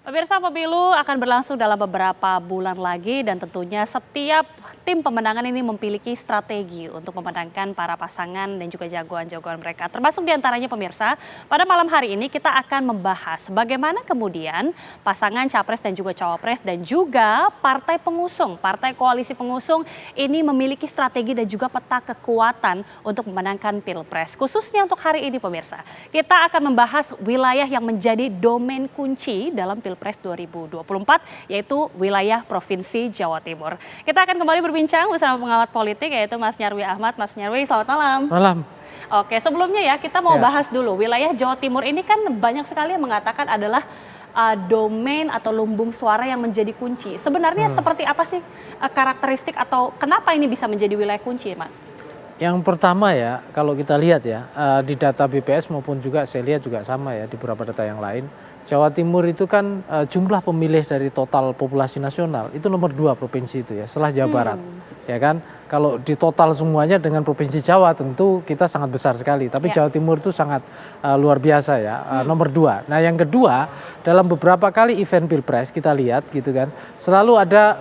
Pemirsa, pemilu akan berlangsung dalam beberapa bulan lagi dan tentunya setiap tim pemenangan ini memiliki strategi untuk memenangkan para pasangan dan juga jagoan-jagoan mereka. Termasuk diantaranya pemirsa, pada malam hari ini kita akan membahas bagaimana kemudian pasangan capres dan juga cawapres dan juga partai pengusung, partai koalisi pengusung ini memiliki strategi dan juga peta kekuatan untuk memenangkan pilpres. Khususnya untuk hari ini pemirsa, kita akan membahas wilayah yang menjadi domain kunci dalam Pilpres 2024 yaitu wilayah Provinsi Jawa Timur. Kita akan kembali berbincang bersama pengamat politik yaitu Mas Nyarwi Ahmad. Mas Nyarwi, selamat malam. Malam. Oke, sebelumnya ya kita mau bahas dulu wilayah Jawa Timur ini kan banyak sekali yang mengatakan adalah domain atau lumbung suara yang menjadi kunci. Sebenarnya seperti apa sih karakteristik atau kenapa ini bisa menjadi wilayah kunci, Mas? Yang pertama ya, kalau kita lihat ya di data BPS maupun juga saya lihat juga sama ya di beberapa data yang lain. Jawa Timur itu kan jumlah pemilih dari total populasi nasional itu nomor 2 provinsi itu ya setelah Jawa Barat, ya kan? Kalau di total semuanya dengan provinsi Jawa tentu kita sangat besar sekali, tapi Jawa Timur itu sangat luar biasa ya, nomor 2. Nah yang kedua, dalam beberapa kali event Pilpres kita lihat gitu kan, selalu ada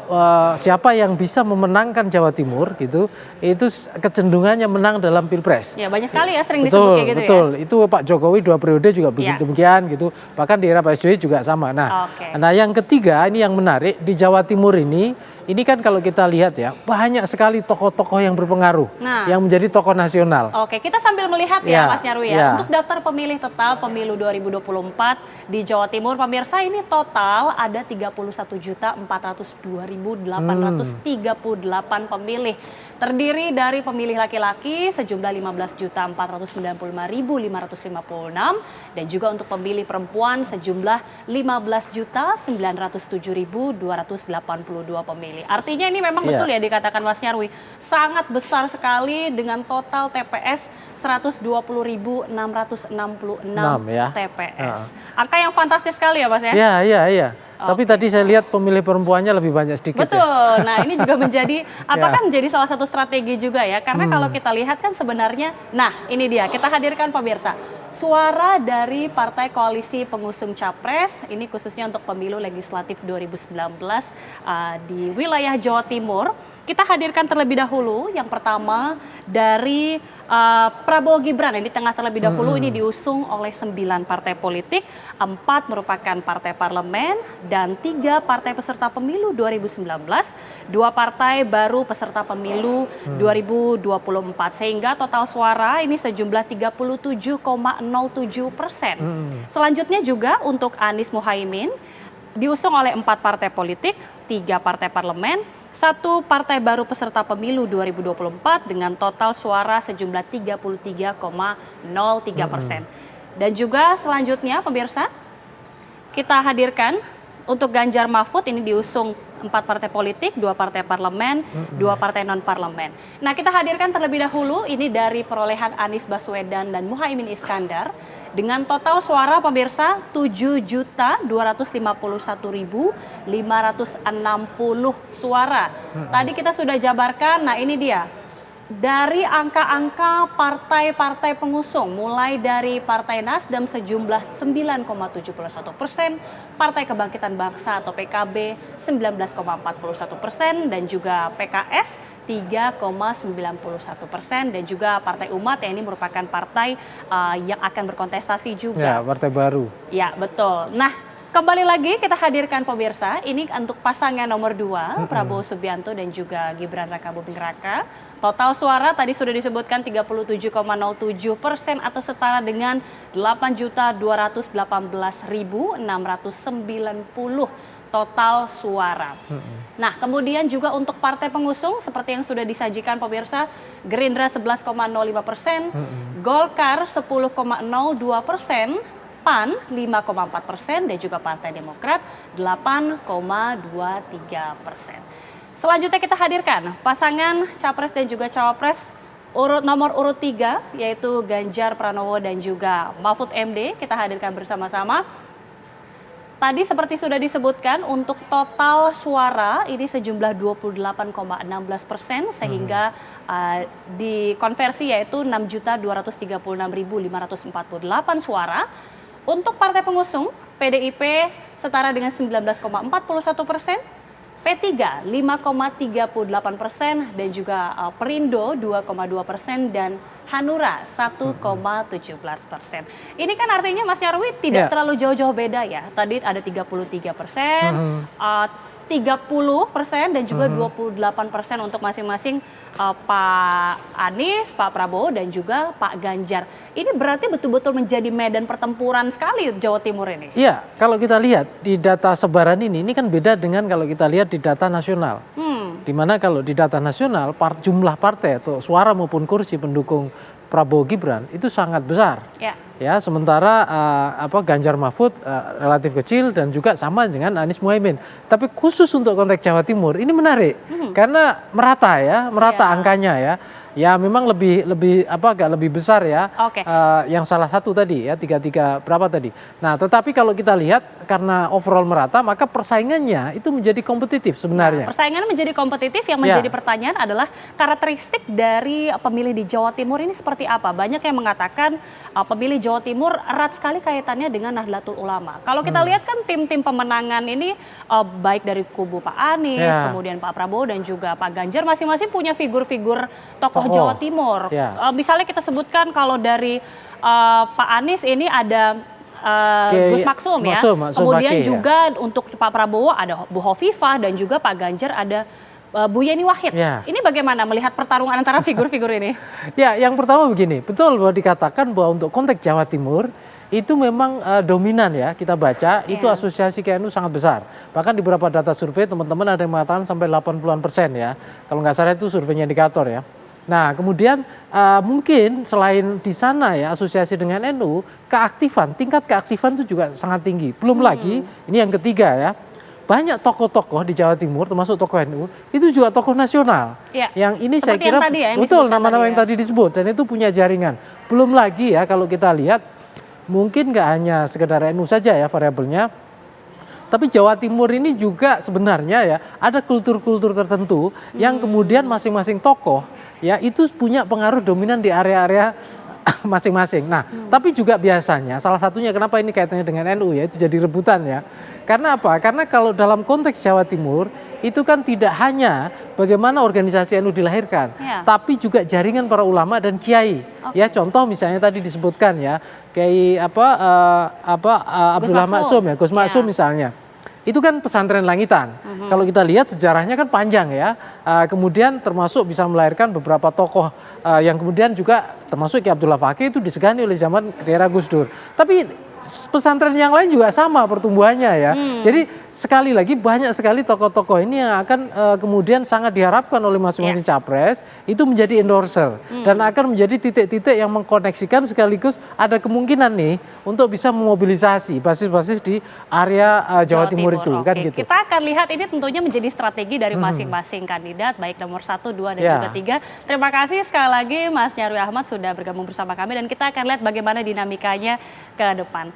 siapa yang bisa memenangkan Jawa Timur gitu, itu kecenderungannya menang dalam Pilpres. Ya banyak sekali ya sering disebut kayak gitu. Betul, itu Pak Jokowi 2 periode juga demikian gitu, bahkan di era Pak SBY juga sama. Nah yang ketiga ini yang menarik di Jawa Timur ini kan kalau kita lihat ya banyak sekali tokoh-tokoh yang berpengaruh yang menjadi tokoh nasional. Oke, kita sambil melihat ya Mas Nyarwi ya. Untuk daftar pemilih tetap pemilu 2024 di Jawa Timur, pemirsa ini total ada 31.402.838 pemilih. Terdiri dari pemilih laki-laki sejumlah 15.495.556 dan juga untuk pemilih perempuan sejumlah 15.907.282 pemilih. Artinya ini memang betul ya dikatakan Mas Nyarwi, sangat besar sekali dengan total TPS 120.666 TPS. Angka yang fantastis sekali ya Mas ya? Iya. Tapi tadi saya lihat pemilih perempuannya lebih banyak sedikit. Betul. Nah ini juga menjadi, apakah menjadi salah satu strategi juga ya? Karena kalau kita lihat kan sebenarnya, nah ini dia kita hadirkan pemirsa. Suara dari Partai Koalisi Pengusung Capres, ini khususnya untuk pemilu legislatif 2019 di wilayah Jawa Timur. Kita hadirkan terlebih dahulu yang pertama dari Prabowo Gibran yang di tengah terlebih dahulu ini diusung oleh 9 partai politik, 4 merupakan partai parlemen dan 3 partai peserta pemilu 2019, 2 partai baru peserta pemilu 2024 sehingga total suara ini sejumlah 37,07%. Selanjutnya juga untuk Anies Muhaimin diusung oleh 4 partai politik, 3 partai parlemen, 1 partai baru peserta pemilu 2024 dengan total suara sejumlah 33,03%. Dan juga selanjutnya pemirsa kita hadirkan untuk Ganjar Mahfud ini diusung 4 partai politik, 2 partai parlemen, 2 partai non-parlemen. Nah kita hadirkan terlebih dahulu ini dari perolehan Anies Baswedan dan Muhaimin Iskandar dengan total suara pemirsa 7.251.560 suara. Tadi kita sudah jabarkan, nah ini dia. Dari angka-angka partai-partai pengusung, mulai dari Partai Nasdem sejumlah 9,71%, Partai Kebangkitan Bangsa atau PKB 19,41% dan juga PKS 3,91% dan juga Partai Umat yang ini merupakan partai yang akan berkontestasi juga. Ya, partai baru. Ya, betul. Nah, kembali lagi kita hadirkan pemirsa, ini untuk pasangan nomor 2, Prabowo Subianto dan juga Gibran Rakabuming Raka. Total suara tadi sudah disebutkan 37,07% atau setara dengan 8.218.690 total suara. Nah, kemudian juga untuk partai pengusung seperti yang sudah disajikan pemirsa, Gerindra 11,05%, Golkar 10,02%, PAN 5,4% dan juga Partai Demokrat 8,23%. Selanjutnya kita hadirkan pasangan capres dan juga cawapres nomor urut 3 yaitu Ganjar Pranowo dan juga Mahfud MD. Kita hadirkan bersama-sama. Tadi seperti sudah disebutkan untuk total suara ini sejumlah 28,16% sehingga dikonversi yaitu 6.236.548 suara. Untuk partai pengusung PDIP setara dengan 19,41%. P3 5,38% dan juga Perindo 2,2% dan Hanura 1,17%. Ini kan artinya Mas Nyarwi tidak terlalu jauh-jauh beda ya. Tadi ada 33%, 30% dan juga 28% untuk masing-masing Pak Anies, Pak Prabowo dan juga Pak Ganjar. Ini berarti betul-betul menjadi medan pertempuran sekali Jawa Timur ini. Iya, kalau kita lihat di data sebaran ini kan beda dengan kalau kita lihat di data nasional. Di mana kalau di data nasional jumlah partai atau suara maupun kursi pendukung Prabowo Gibran itu sangat besar. Ya, sementara Ganjar Mahfud relatif kecil dan juga sama dengan Anies Muhaimin. Tapi khusus untuk konteks Jawa Timur ini menarik karena merata angkanya ya. Ya memang agak lebih besar ya. Yang salah satu tadi ya 33 berapa tadi. Nah, tetapi kalau kita lihat karena overall merata maka persaingannya itu menjadi kompetitif sebenarnya. Nah, persaingannya menjadi kompetitif, yang menjadi pertanyaan adalah karakteristik dari pemilih di Jawa Timur ini seperti apa? Banyak yang mengatakan pemilih Jawa Timur erat sekali kaitannya dengan Nahdlatul Ulama. Kalau kita lihat kan tim-tim pemenangan ini baik dari kubu Pak Anies, kemudian Pak Prabowo dan juga Pak Ganjar masing-masing punya figur-figur tokoh Jawa Timur. Misalnya kita sebutkan kalau dari Pak Anies ini ada Gus Maksum ya. Kemudian juga untuk Pak Prabowo ada Bu Hovifah dan juga Pak Ganjar ada Bu Yeni Wahid. Ini bagaimana melihat pertarungan antara figur-figur ini? Ya, yang pertama begini, betul bahwa dikatakan bahwa untuk konteks Jawa Timur itu memang dominan ya kita baca itu asosiasi ke NU sangat besar. Bahkan di beberapa data survei teman-teman ada yang mengatakan sampai 80-an% ya. Kalau nggak salah itu surveinya Indikator ya. Nah, kemudian mungkin selain di sana ya asosiasi dengan NU, tingkat keaktifan itu juga sangat tinggi. Belum lagi, ini yang ketiga ya, banyak tokoh-tokoh di Jawa Timur termasuk tokoh NU, itu juga tokoh nasional. Yang ini seperti saya kira betul nama-nama yang tadi disebut dan itu punya jaringan. Belum lagi ya kalau kita lihat, mungkin nggak hanya sekedar NU saja ya variabelnya, tapi Jawa Timur ini juga sebenarnya ya ada kultur-kultur tertentu yang kemudian masing-masing tokoh ya itu punya pengaruh dominan di area-area masing-masing. Nah, tapi juga biasanya salah satunya kenapa ini kaitannya dengan NU ya itu jadi rebutan ya. Karena apa? Karena kalau dalam konteks Jawa Timur itu kan tidak hanya bagaimana organisasi NU dilahirkan, tapi juga jaringan para ulama dan kiai. Ya contoh misalnya tadi disebutkan ya Kiai Abdullah Maksum ya, Gus Maksum misalnya. Itu kan pesantren langitan. Kalau kita lihat sejarahnya kan panjang ya. Kemudian termasuk bisa melahirkan beberapa tokoh yang kemudian juga termasuk Ki Abdullah Fakih itu disegani oleh zaman era Gus Dur. Tapi pesantren yang lain juga sama pertumbuhannya ya. Jadi sekali lagi banyak sekali tokoh-tokoh ini yang akan kemudian sangat diharapkan oleh masing-masing capres itu menjadi endorser dan akan menjadi titik-titik yang mengkoneksikan sekaligus ada kemungkinan nih untuk bisa memobilisasi basis-basis di area Jawa Timur itu kan gitu. Kita akan lihat ini tentunya menjadi strategi dari masing-masing kandidat baik nomor 1, 2 dan juga 3. Terima kasih sekali lagi Mas Nyarwi Ahmad sudah bergabung bersama kami dan kita akan lihat bagaimana dinamikanya ke depan.